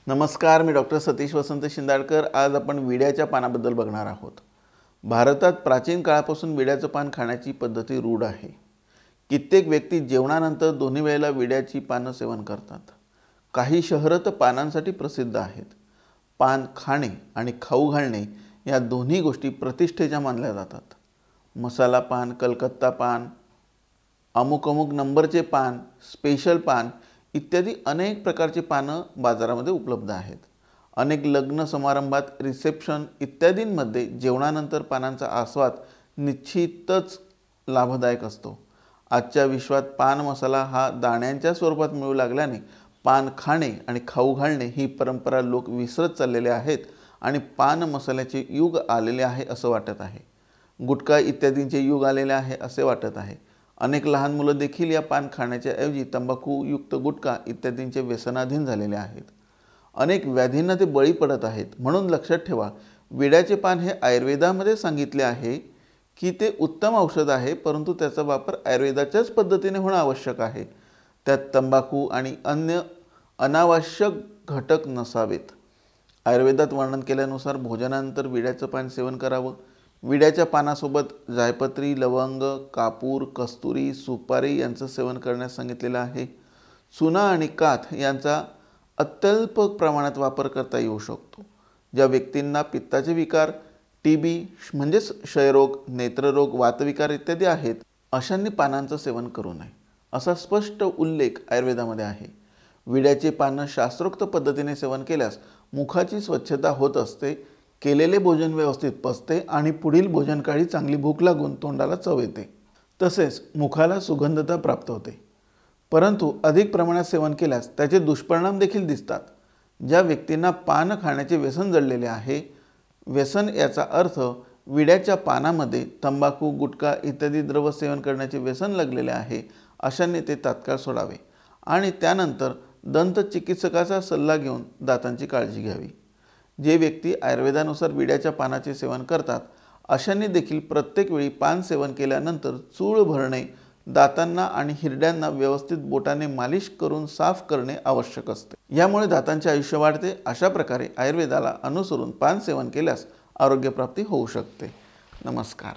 नमस्कार, मी डॉक्टर सतीश वसंत शिंदाडकर। आज आपण विड्याच्या पानाबद्दल बघणार आहोत। भारतात प्राचीन काळापासून विड्याचं पान खाण्याची पद्धती रूढ आहे। कित्येक व्यक्ती जेवणानंतर दोन्ही वेळेला विड्याची पानं सेवन करतात। काही शहरं तर पानांसाठी प्रसिद्ध आहेत। पान खाणे आणि खाऊ घालणे या दोन्ही गोष्टी प्रतिष्ठेच्या मानल्या जातात। मसाला पान, कलकत्ता पान, अमुक नंबरचे पान, स्पेशल पान इत्यादी अनेक प्रकारचे पानं बाजारामध्ये उपलब्ध आहेत। अनेक लग्न समारंभात, रिसेप्शन इत्यादींमध्ये जेवणानंतर पानांचा आस्वाद निश्चितच लाभदायक असतो। आजच्या विश्वात पान मसाला हा दाण्यांच्या स्वरूपात मिळू लागल्याने पान खाणे आणि खाऊ घालणे ही परंपरा लोक विसरत चाललेले आहेत आणि पान मसाल्याचे युग आलेले आहे असं वाटत आहे। गुटखा इत्यादींचे युग आलेले आहे असे वाटत आहे। अनेक लहान मुलं देखील या पान खाण्याच्या ऐवजी तंबाखूयुक्त गुटखा इत्यादींचे व्यसनाधीन झालेले आहेत। अनेक व्याधींना ते बळी पडत आहेत। म्हणून लक्षात ठेवा, विड्याचे पान हे आयुर्वेदामध्ये सांगितले आहे की ते उत्तम औषध आहे, परंतु त्याचा वापर आयुर्वेदाच्याच पद्धतीने होणं आवश्यक आहे। त्यात तंबाखू आणि अन्य अनावश्यक घटक नसावेत। आयुर्वेदात वर्णन केल्यानुसार भोजनानंतर विड्याचं पान सेवन करावं। विड्याच्या पानासोबत जायपत्री, लवंग, कापूर, कस्तुरी, सुपारी यांचं सेवन करण्यास सांगितलेलं आहे। चुना आणि काथ यांचा अत्यल्प प्रमाणात वापर करता येऊ शकतो। ज्या व्यक्तींना पित्ताचे विकार, टीबी म्हणजेच क्षयरोग, नेत्ररोग, वातविकार इत्यादी आहेत, अशांनी पानांचं सेवन करू नये असा स्पष्ट उल्लेख आयुर्वेदामध्ये आहे। विड्याचे पानं शास्त्रोक्त पद्धतीने सेवन केल्यास मुखाची स्वच्छता होत असते, केलेले भोजन व्यवस्थित पचते आणि पुढील भोजनकाळी चांगली भूक लागून तोंडाला चव येते। तसेच मुखाला सुगंधता प्राप्त होते। परंतु अधिक प्रमाणात सेवन केल्यास त्याचे दुष्परिणाम देखील दिसतात। ज्या व्यक्तींना पान खाण्याचे व्यसन जडलेले आहे, व्यसन याचा अर्थ विड्याच्या पानामध्ये तंबाखू, गुटखा इत्यादी द्रव्य सेवन करण्याचे व्यसन लागलेले आहे, अशांनी ते तात्काळ सोडावे आणि त्यानंतर दंत चिकित्सकाचा सल्ला घेऊन दातांची काळजी घ्यावी। जे व्यक्ती आयुर्वेदानुसार विड्याच्या पानाचे सेवन करतात, अशांनी देखील प्रत्येक वेळी पान सेवन केल्यानंतर चूळ भरणे, दातांना आणि हिरड्यांना व्यवस्थित बोटाने मालिश करून साफ करणे आवश्यक असते। यामुळे दातांचे आयुष्य वाढते। अशा प्रकारे आयुर्वेदाला अनुसरून पान सेवन केल्यास आरोग्यप्राप्ती होऊ शकते। नमस्कार।